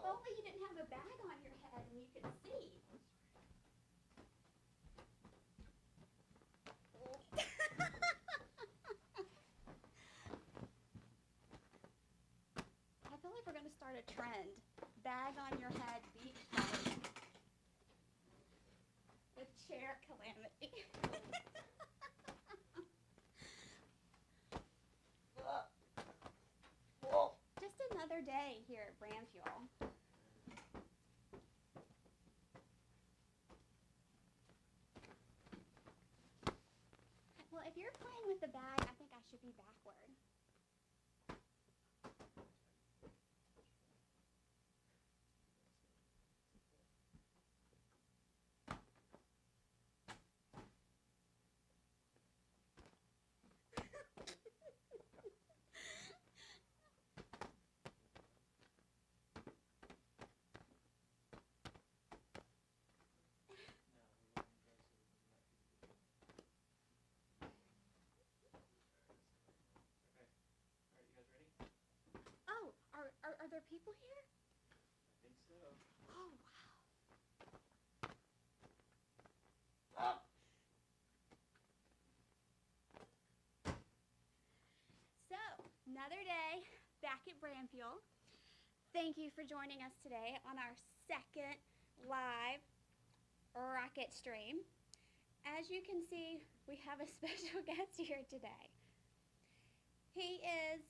only you didn't have a bag on your head and you could see. I feel like we're going to start a trend. Bag on your head, beach bag. The chair calamity. Just another day here at Brand Fuel. Well, if you're playing with the bag, I think I should be backward. Oh, are there people here? I think so. Oh, wow. So, another day back at Brand Fuel. Thank you for joining us today on our second live rocket stream. As you can see, we have a special guest here today. He is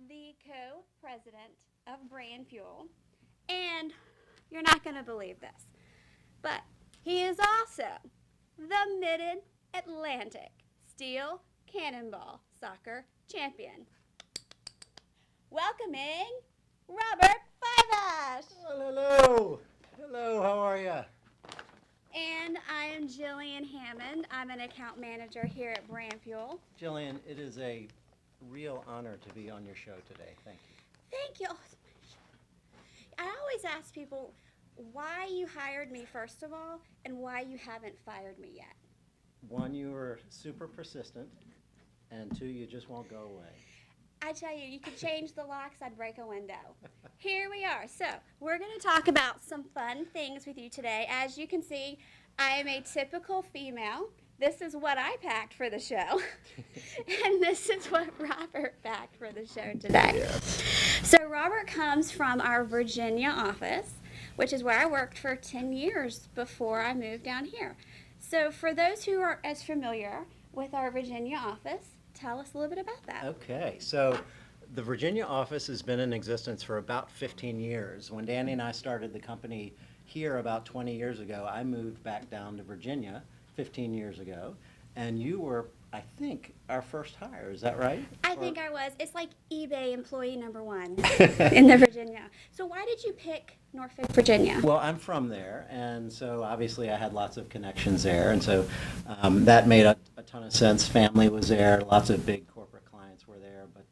the co-president of Brand Fuel, and you're not going to believe this, but he is also the Mid-Atlantic Steel Cannonball Soccer Champion. Welcoming Robert Fiveash. Hello. Hello, how are you? And I am Gillian Hammond. I'm an account manager here at Brand Fuel. Gillian, it is a real honor to be on your show today. Thank you. Thank you. I always ask people why you hired me, first of all, and why you haven't fired me yet. One, you were super persistent, and two, you just won't go away. I tell you, you could change the locks, I'd break a window. Here we are. So, we're going to talk about some fun things with you today. As you can see, I am a typical female. This is what I packed for the show. And this is what Robert packed for the show today. Yeah. So, Robert comes from our Virginia office, which is where I worked for 10 years before I moved down here. So, for those who aren't as familiar with our Virginia office, tell us a little bit about that. Okay, so the Virginia office has been in existence for about 15 years. When Danny and I started the company here about 20 years ago, I moved back down to Virginia 15 years ago, and you were, I think, our first hire. Is that right? I think I was. It's like eBay employee number one in the Virginia. So why did you pick Norfolk, Virginia? Well, I'm from there, and so obviously I had lots of connections there, and so that made a ton of sense. Family was there, lots of big corporate clients were there, but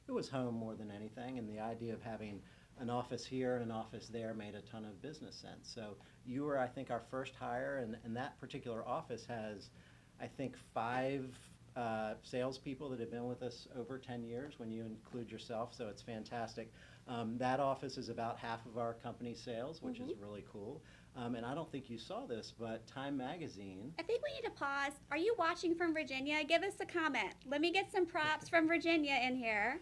it was home more than anything, and the idea of having an office here and an office there made a ton of business sense. So you were, I think, our first hire, and that particular office has, I think, 5 salespeople that have been with us over 10 years when you include yourself, so it's fantastic. That office is about half of our company's sales, which is really cool. And I don't think you saw this, but Time Magazine. I think we need to pause. Are you watching from Virginia? Give us a comment. Let me get some props from Virginia in here.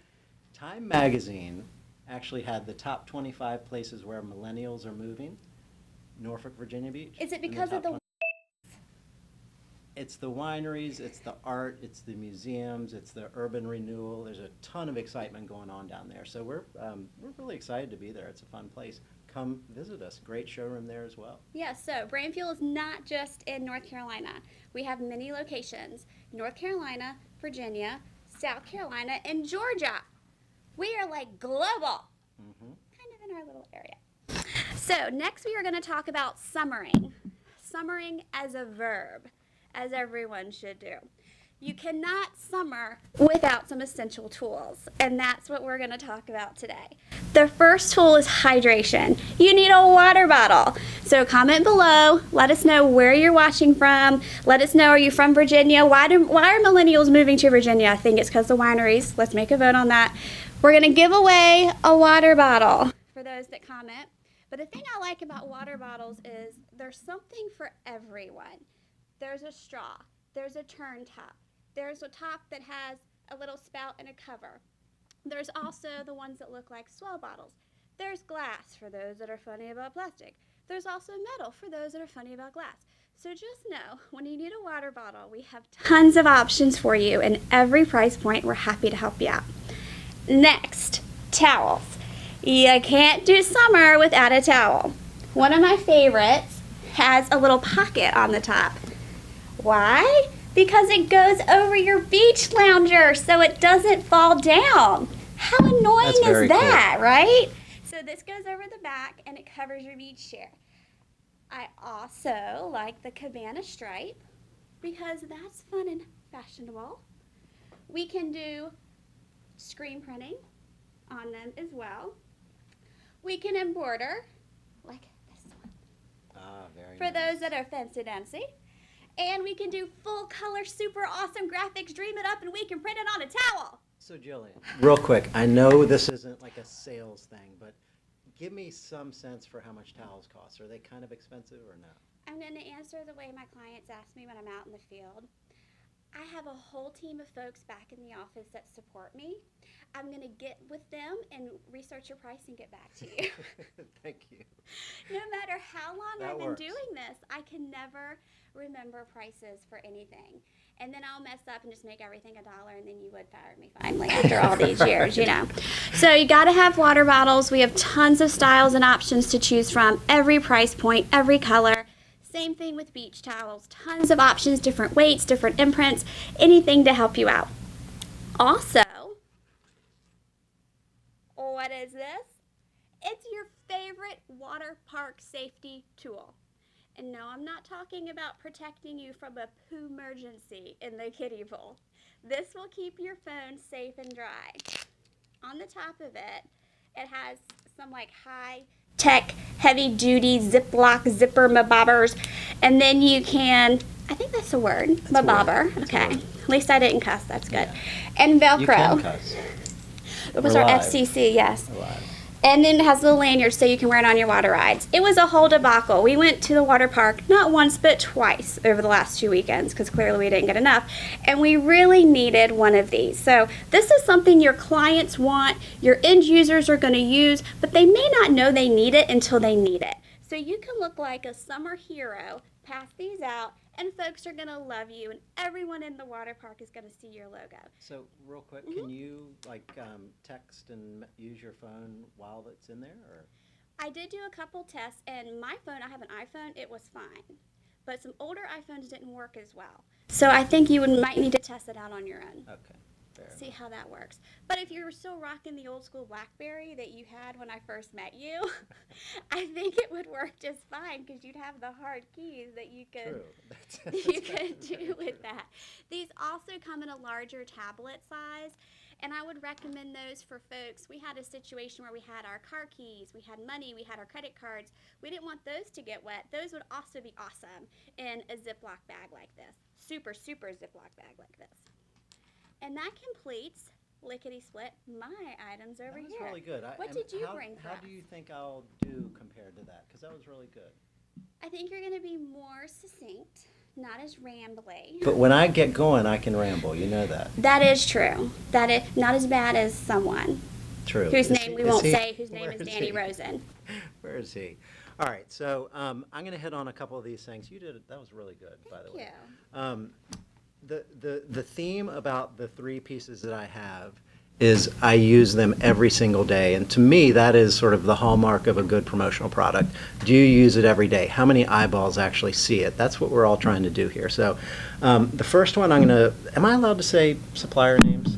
Time Magazine actually had the top 25 places where millennials are moving. Norfolk, Virginia Beach. Is it because of the... It's the wineries, it's the art, it's the museums, it's the urban renewal. There's a ton of excitement going on down there. So we're really excited to be there. It's a fun place. Come visit us. Great showroom there as well. Yeah, so Brand Fuel is not just in North Carolina. We have many locations: North Carolina, Virginia, South Carolina, and Georgia. We are like global, kind of in our little area. So next we are going to talk about summering. Summering as a verb, as everyone should do. You cannot summer without some essential tools, and that's what we're going to talk about today. The first tool is hydration. You need a water bottle. So comment below. Let us know where you're watching from. Let us know, are you from Virginia? Why are millennials moving to Virginia? I think it's because of the wineries. Let's make a vote on that. We're going to give away a water bottle for those that comment. But the thing I like about water bottles is there's something for everyone. There's a straw, there's a turn top, there's a top that has a little spout and a cover. There's also the ones that look like swell bottles. There's glass for those that are funny about plastic. There's also metal for those that are funny about glass. So just know, when you need a water bottle, we have tons of options for you, and every price point, we're happy to help you out. Next, towels. You can't do summer without a towel. One of my favorites has a little pocket on the top. Why? Because it goes over your beach lounger so it doesn't fall down. How annoying is that, right? So this goes over the back and it covers your beach chair. I also like the cabana stripe because that's fun and fashionable. We can do screen printing on them as well. We can embroider like this one. Very for nice. those that are fancy-dancy. And we can do full color, super awesome graphics, dream it up, and we can print it on a towel. So Gillian, real quick, I know this isn't like a sales thing, but give me some sense for how much towels cost. Are they kind of expensive or no? I'm going to answer the way my clients ask me when I'm out in the field. I have a whole team of folks back in the office that support me. I'm going to get with them and research your price and get back to you. Thank you. No matter how long That I've been works. doing this, I can never remember prices for anything. And then I'll mess up and just make everything $1, and then you would fire me finally after all these years, you know. So you got to have water bottles. We have tons of styles and options to choose from, every price point, every color. Same thing with beach towels. Tons of options, different weights, different imprints, anything to help you out. Also, what is this? It's your favorite water park safety tool. And no, I'm not talking about protecting you from a poo emergency in the kiddie pool. This will keep your phone safe and dry. On the top of it, it has some like high-tech, heavy-duty Ziploc zipper mabobbers. And then you can, I think that's a word, mabobber. Okay, at least I didn't cuss, that's good. Yeah. And Velcro. You can cuss. It was We're our live. FCC, yes. We're live. And then it has little lanyards so you can wear it on your water rides. It was a whole debacle. We went to the water park not once but twice over the last 2 weekends because clearly we didn't get enough. And we really needed one of these. So this is something your clients want, your end users are going to use, but they may not know they need it until they need it. So you can look like a summer hero, pass these out, and folks are going to love you, and everyone in the water park is going to see your logo. So real quick, can you like text and use your phone while it's in there? Or? I did do a couple tests, and my phone, I have an iPhone, it was fine. But some older iPhones didn't work as well. So I think you might need to test it out on your own. Okay. Fair See enough. how that works. But if you're still rocking the old school BlackBerry that you had when I first met you, I think it would work just fine because you'd have the hard keys that you could True. you could do with that. These also come in a larger tablet size, and I would recommend those for folks. We had a situation where we had our car keys, we had money, we had our credit cards. We didn't want those to get wet. Those would also be awesome in a Ziploc bag like this. Super, super Ziploc bag like this. And that completes, lickety-split, my items over That was here. really good. What did you bring for How us? do you think I'll do compared to that? Because that was really good. I think you're going to be more succinct, not as rambly. But when I get going, I can ramble. You know that. That is true. That is not as bad as someone True. whose Is name he- we is won't he- say, whose name where is is Danny he? Rosen. Where is he? All right. So I'm going to hit on a couple of these things. You did it. That was really good, by the Thank way. you. The theme about the three pieces that I have is I use them every single day. And to me, that is sort of the hallmark of a good promotional product. Do you use it every day? How many eyeballs actually see it? That's what we're all trying to do here. So the first one, am I allowed to say supplier names?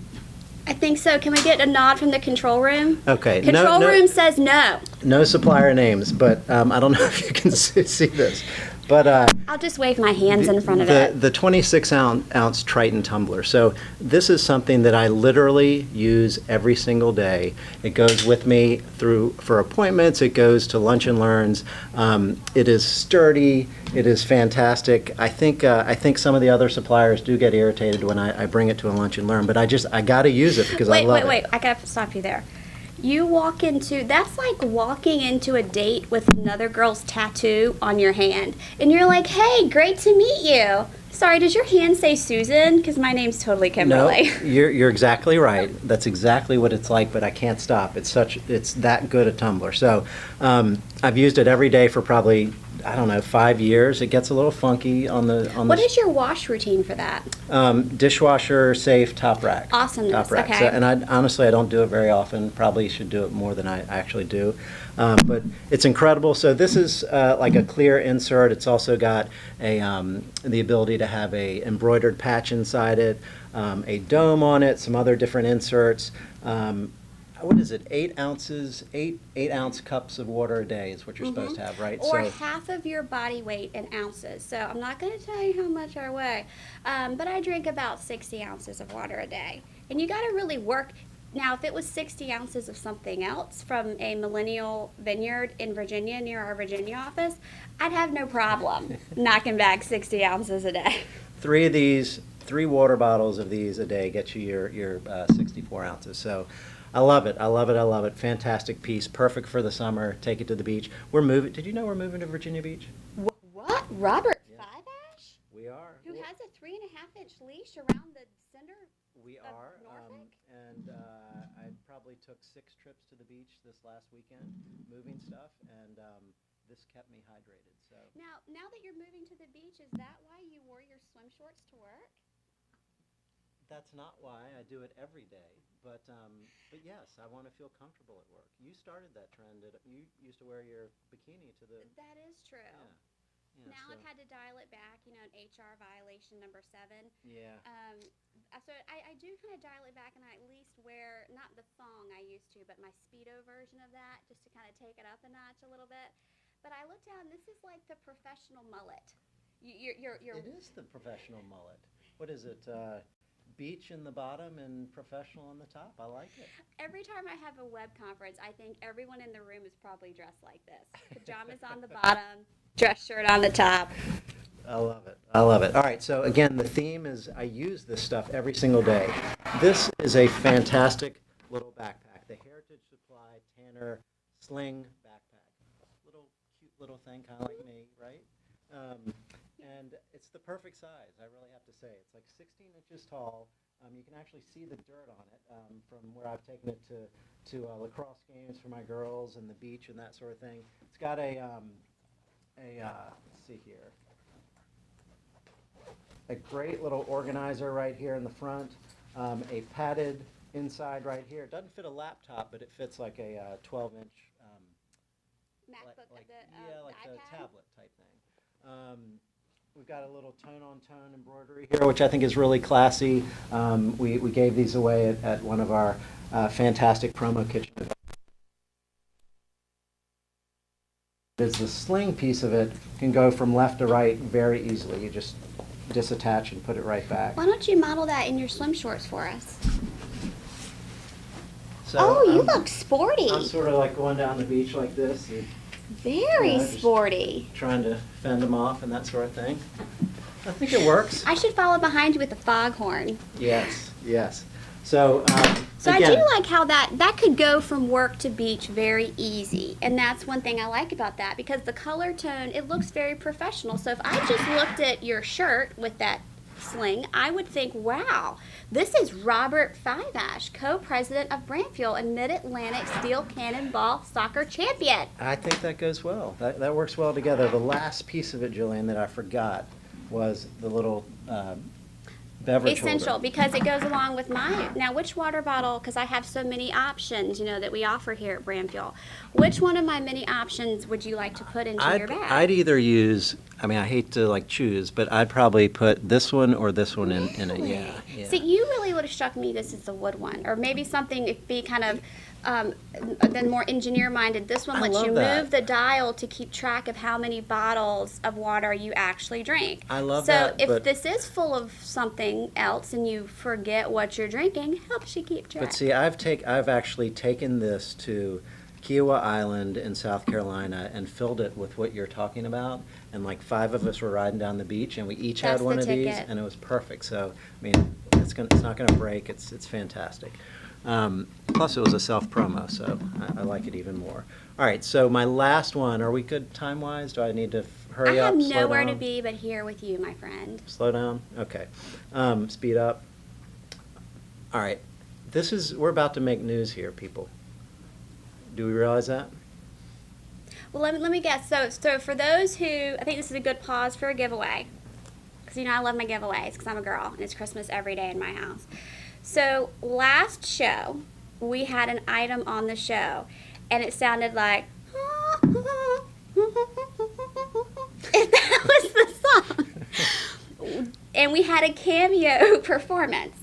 I think so. Can we get a nod from the control room? Okay. Control room says no. No supplier names, but I don't know if you can see this. But I'll just wave my hands in front of it. the 26-ounce Triton tumbler. So this is something that I literally use every single day. It goes with me for appointments. It goes to lunch and learns. It is sturdy. It is fantastic. I think some of the other suppliers do get irritated when I bring it to a lunch and learn, but I got to use it because I love it. Wait. I got to stop you there. You walk into, that's like walking into a date with another girl's tattoo on your hand. And you're like, hey, great to meet you. Sorry, does your hand say Susan? Because my name's totally Kimberly. No, you're exactly right. That's exactly what it's like, but I can't stop. It's that good a tumbler. So I've used it every day for probably, I don't know, 5 years. It gets a little funky on the. What is your wash routine for that? Dishwasher safe, top rack. Awesomeness, Top rack. okay. So, and honestly, I don't do it very often. Probably should do it more than I actually do. But it's incredible. So this is like a clear insert. It's also got the ability to have a embroidered patch inside it, a dome on it, some other different inserts. What is it? 8 ounces, 8 ounce cups of water a day is what you're supposed to have, right? Or So half of your body weight in ounces. So I'm not going to tell you how much I weigh, but I drink about 60 ounces of water a day. And you got to really work. Now, if it was 60 ounces of something else from a millennial vineyard in Virginia, near our Virginia office, I'd have no problem knocking back 60 ounces a day. 3 of these, 3 water bottles of these a day get you your 64 ounces. So I love it. I love it. I love it. Fantastic piece. Perfect for the summer. Take it to the beach. We're moving. Did you know we're moving to Virginia Beach? What? Robert Fiveash? We are. Who has a 3.5-inch leash around the center? We of are. Norfolk? And I probably took 6 trips to the beach this last weekend, moving stuff, and this kept me hydrated. So Now that you're moving to the beach, is that why you wore your swim shorts to work? that's not why I do it every day. But yes, I want to feel comfortable at work. You started that trend. You used to wear your bikini to the. That is true. Yeah. Now so, I've had to dial it back, an HR violation number 7. Yeah. So I do kind of dial it back, and I at least wear, not the thong I used to, but my Speedo version of that, just to kind of take it up a notch a little bit. But I looked down, this is like the professional mullet. You're It is the professional mullet. What is it? Beach in the bottom and professional on the top. I like it. Every time I have a web conference, I think everyone in the room is probably dressed like this. Pajamas on the bottom, dress shirt on the top. I love it. I love it. All right. So again, the theme is I use this stuff every single day. This is a fantastic little backpack. The Heritage Supply Tanner Sling backpack. Little cute little thing, kind of like me, right? And it's the perfect size. I really have to say, it's like 16 inches tall. You can actually see the dirt on it from where I've taken it to lacrosse games for my girls and the beach and that sort of thing. It's got let's see here. A great little organizer right here in the front, a padded inside right here. It doesn't fit a laptop, but it fits like a 12-inch MacBook, like the a iPad? tablet type thing. We've got a little tone-on-tone embroidery here, which I think is really classy. We gave these away at one of our fantastic promo kitchen. Is the sling piece of it can go from left to right very easily. You just disattach and put it right back. Why don't you model that in your swim shorts for us? So, Oh, you look sporty. I'm sort of like going down the beach like this and Very just sporty. trying to fend them off and that sort of thing. I think it works. I should follow behind you with a foghorn. Yes, yes. So, So again, I do like how that could go from work to beach very easy. And that's one thing I like about that, because the color tone, it looks very professional. So if I just looked at your shirt with that sling, I would think, wow, this is Robert Fiveash, co-president of Brandfield and Mid-Atlantic Steel Cannonball Soccer Champion. I think that goes well. That works well together. The last piece of it, Gillian, that I forgot was the little beverage Essential, holder. because it goes along with my, now which water bottle, because I have so many options, that we offer here at Brandfield. Which one of my many options would you like to put into your bag? I'd either use, I mean, I hate to choose, but I'd probably put this one or this one in it. Really? Yeah. See, you really would have struck me this is the wood one, or maybe something it'd be kind of then more engineer-minded. This one I lets love you that. move the dial to keep track of how many bottles of water you actually drink. I love so that, if but- this is full of something else and you forget what you're drinking, it helps you keep track. But see, I've actually taken this to Kiowa Island in South Carolina and filled it with what you're talking about. And 5 of us were riding down the beach, and we each That's had one the of these, ticket. and it was perfect. So, I mean, it's not going to break. It's fantastic. Plus, it was a self-promo, so I like it even more. All right, so my last one, are we good time-wise? Do I need to hurry I up, have slow nowhere to down? be but here with you, my friend. Slow down? Okay. Speed up. All right. We're about to make news here, people. Do we realize that? Well, let me guess. So for those who, I think this is a good pause for a giveaway. Because, you know, I love my giveaways because I'm a girl and it's Christmas every day in my house. So last show, we had an item on the show and it sounded like, if that was the song. And we had a cameo performance.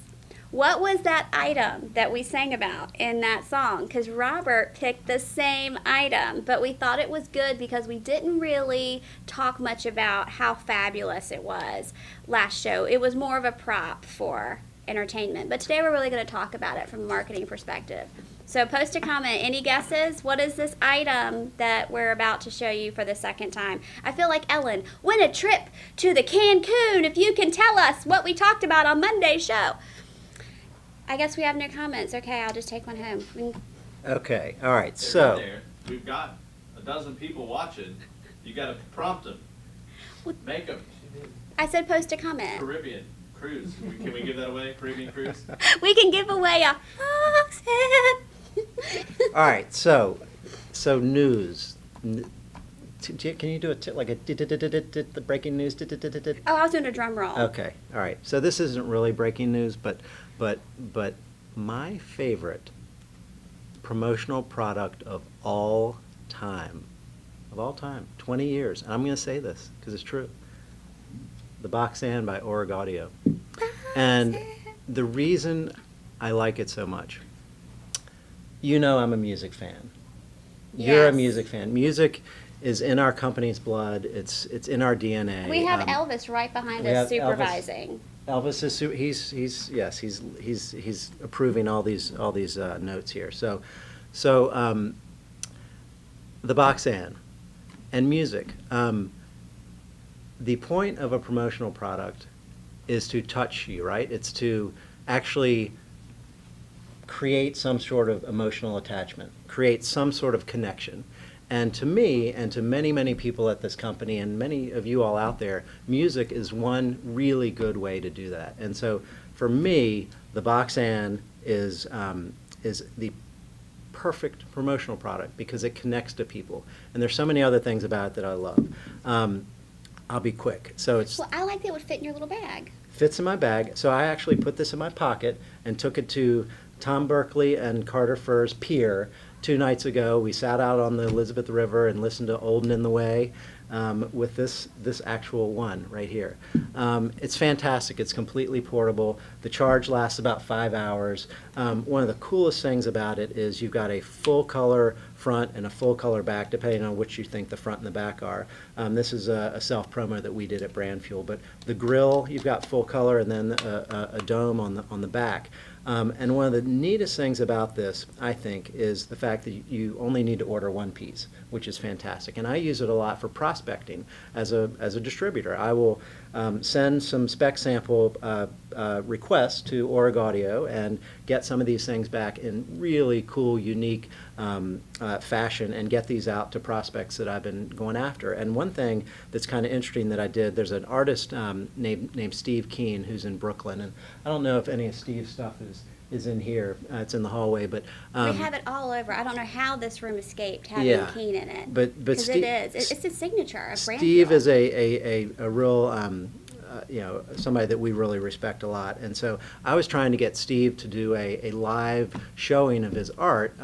What was that item that we sang about in that song? Because Robert picked the same item, but we thought it was good because we didn't really talk much about how fabulous it was last show. It was more of a prop for entertainment. But today we're really going to talk about it from a marketing perspective. So post a comment. Any guesses? What is this item that we're about to show you for the second time? I feel like Ellen. Win a trip to the Cancun if you can tell us what we talked about on Monday's show. I guess we have no comments. Okay, I'll just take one home. Okay, all right, They're so. there. We've got a dozen people watching. You got to prompt them. Make them. I said post a comment. Caribbean cruise. Can we give that away? Caribbean cruise? We can give away a All right, so news. Can you do the breaking news? Oh, I was doing a drum roll. Okay, all right. So this isn't really breaking news, but my favorite promotional product of all time, 20 years, and I'm going to say this because it's true, the Box Stand by Org Audio. And the reason I like it so much, you know I'm a music fan. You're a Yes. music fan. Music is in our company's blood. It's in our DNA. We have Elvis right behind we us have Elvis. supervising. Elvis is he's approving all these notes here. So the Box Stand and music. The point of a promotional product is to touch you, right? It's to actually create some sort of emotional attachment, create some sort of connection. And to me, and to many, many people at this company, and many of you all out there, music is one really good way to do that. And so for me, the Box Stand is the perfect promotional product because it connects to people. And there's so many other things about it that I love. I'll be quick. So it's Well, I like that it would fit in your little bag. fits in my bag. So I actually put this in my pocket and took it to Tom Berkeley and Carter Furr's pier 2 nights ago. We sat out on the Elizabeth River and listened to Olden in the Way with this actual one right here. It's fantastic. It's completely portable. The charge lasts about 5 hours. One of the coolest things about it is you've got a full color front and a full color back, depending on which you think the front and the back are. This is a self-promo that we did at Brand Fuel. But the grill, you've got full color, and then a dome on the back. And one of the neatest things about this, I think, is the fact that you only need to order one piece, which is fantastic. And I use it a lot for prospecting as a distributor. I will send some spec sample requests to Org Audio and get some of these things back in really cool, unique fashion and get these out to prospects that I've been going after. And one thing that's kind of interesting that I did, there's an artist named Steve Keene who's in Brooklyn, and I don't know if any of Steve's stuff is in here. It's in the hallway, but We have it all over. I don't know how this room escaped having Yeah. Keen in it. But Because Steve- it is. It's a signature of Brand Steve Fuel. is a real somebody that we really respect a lot, and so I was trying to get Steve to do a live showing of his art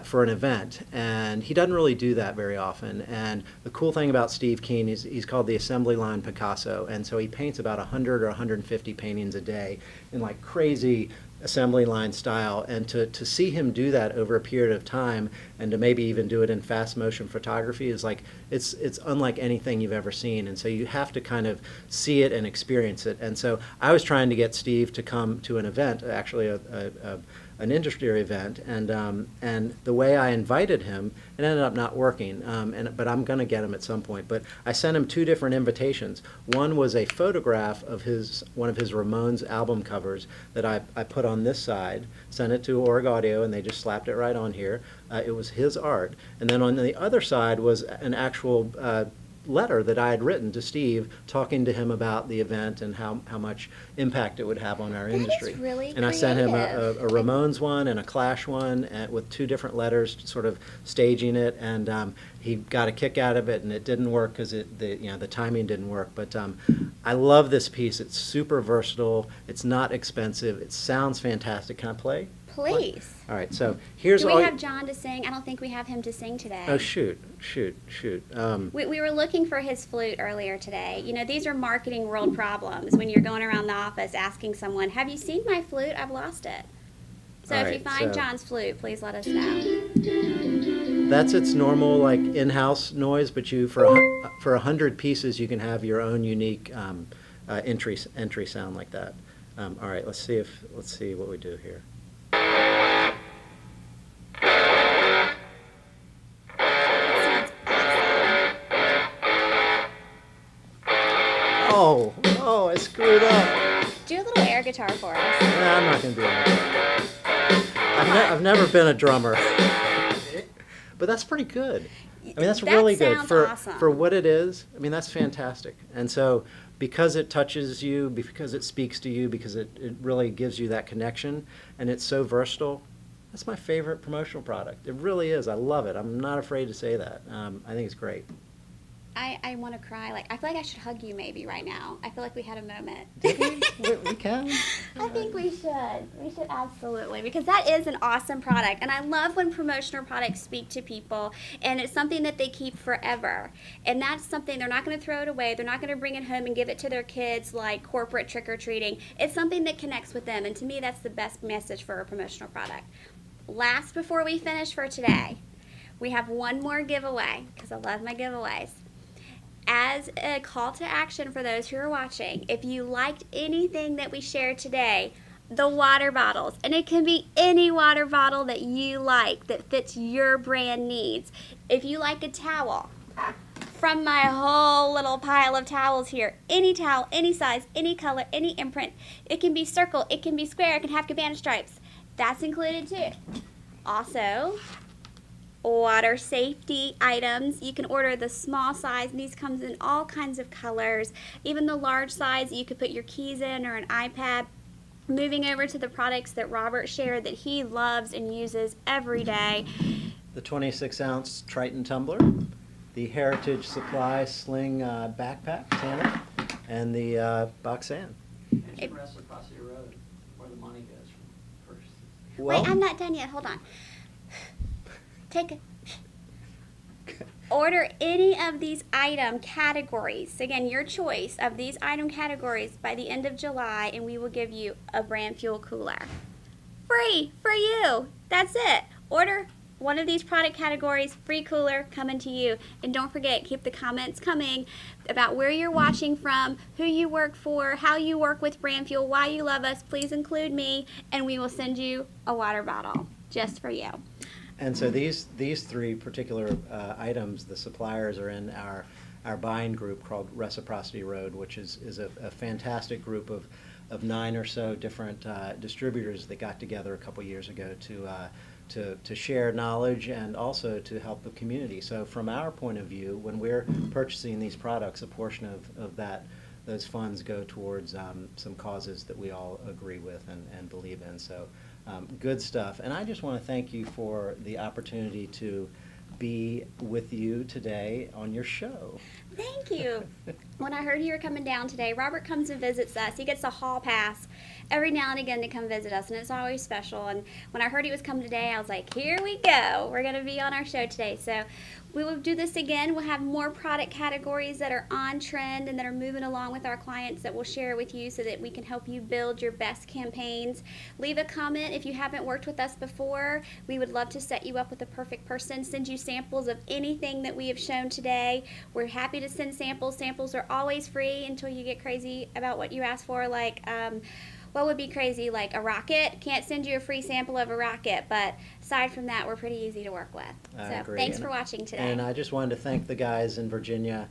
for an event, and he doesn't really do that very often. And the cool thing about Steve Keene is he's called the Assembly Line Picasso, and so he paints about 100 or 150 paintings a day in like crazy assembly line style. And to see him do that over a period of time, and to maybe even do it in fast motion photography, is like it's unlike anything you've ever seen. And so you have to kind of see it and experience it. And so I was trying to get Steve to come to an event, actually a an industry event, and the way I invited him, it ended up not working. But I'm going to get him at some point. But I sent him 2 different invitations. One was a photograph of one of his Ramones album covers that I put on this side, sent it to Org Audio, and they just slapped it right on here. It was his art. And then on the other side was an actual letter that I had written to Steve, talking to him about the event and how much impact it would have on our industry. Is really and I sent him creative. a Ramones one and a Clash one, with 2 different letters, sort of staging it, and he got a kick out of it, and it didn't work because the timing didn't work. But I love this piece. It's super versatile. It's not expensive. It sounds fantastic. Can I play? Please. All right. So here's Do all. we have John to sing? I don't think we have him to sing today. Oh shoot. We were looking for his flute earlier today. You know, these are marketing world problems when you're going around the office asking someone, have you seen my flute? I've lost it. So All if right, you find so- John's flute, please let us know. That's its normal in-house noise, but for 100 pieces, you can have your own unique entry sound like that. All right, let's see what we do here. Oh, I screwed up. Do a little air guitar for us. Nah, I'm not gonna do that. I've never been a drummer, but that's pretty good. I mean, that's That really good sounds for awesome. what it is. I mean, that's fantastic. And so, because it touches you, because it speaks to you, because it really gives you that connection, and it's so versatile, that's my favorite promotional product. It really is. I love it. I'm not afraid to say that. I think it's great. I want to cry. Like, I feel like I should hug you maybe right now. I feel like we had a moment. Did we can. I think we should. We should absolutely, because that is an awesome product. And I love when promotional products speak to people, and it's something that they keep forever. And that's something, they're not going to throw it away. They're not going to bring it home and give it to their kids like corporate trick-or-treating. It's something that connects with them. And to me, that's the best message for a promotional product. Last, before we finish for today, we have one more giveaway, because I love my giveaways. As a call to action for those who are watching, if you liked anything that we shared today, the water bottles, and it can be any water bottle that you like that fits your brand needs. If you like a towel, from my whole little pile of towels here, any towel, any size, any color, any imprint, it can be circle, it can be square, it can have cabana stripes. That's included too. Also, water safety items. You can order the small size, and these comes in all kinds of colors. Even the large size, you could put your keys in or an iPad. Moving over to the products that Robert shared that he loves and uses every day. The 26-ounce Triton tumbler, the Heritage Supply Sling backpack, Tanner, and the Boxan. It's Reciprocity Road, where the money goes from first. Well, Wait, I'm not done yet. Hold on. Order any of these item categories. Again, your choice of these item categories by the end of July, and we will give you a brand fuel cooler. Free for you. That's it. Order one of these product categories, free cooler coming to you. And don't forget, keep the comments coming about where you're watching from, who you work for, how you work with Brand Fuel, why you love us. Please include me, and we will send you a water bottle just for you. and so these 3 particular items, the suppliers are in our buying group called Reciprocity Road, which is a fantastic group of 9 or so different distributors that got together a couple years ago to share knowledge and also to help the community. So from our point of view, when we're purchasing these products, a portion of those funds go towards some causes that we all agree with and believe in. So good stuff. And I just want to thank you for the opportunity to be with you today on your show. Thank you. When I heard you were coming down today, Robert comes and visits us. He gets a hall pass every now and again to come visit us, and it's always special. And when I heard he was coming today, I was like, here we go. We're going to be on our show today. So we will do this again. We'll have more product categories that are on trend and that are moving along with our clients that we'll share with you so that we can help you build your best campaigns. Leave a comment if you haven't worked with us before. We would love to set you up with the perfect person, send you samples of anything that we have shown today. We're happy to send samples. Samples are always free until you get crazy about what you ask for, like what would be crazy, like a rocket. Can't send you a free sample of a rocket, but aside from that, we're pretty easy to work with. I So agree. thanks And- for watching today. And I just wanted to thank the guys in Virginia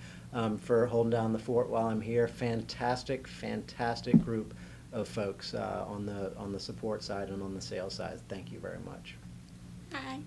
for holding down the fort while I'm here. Fantastic, fantastic group of folks on the support side and on the sales side. Thank you very much. Bye.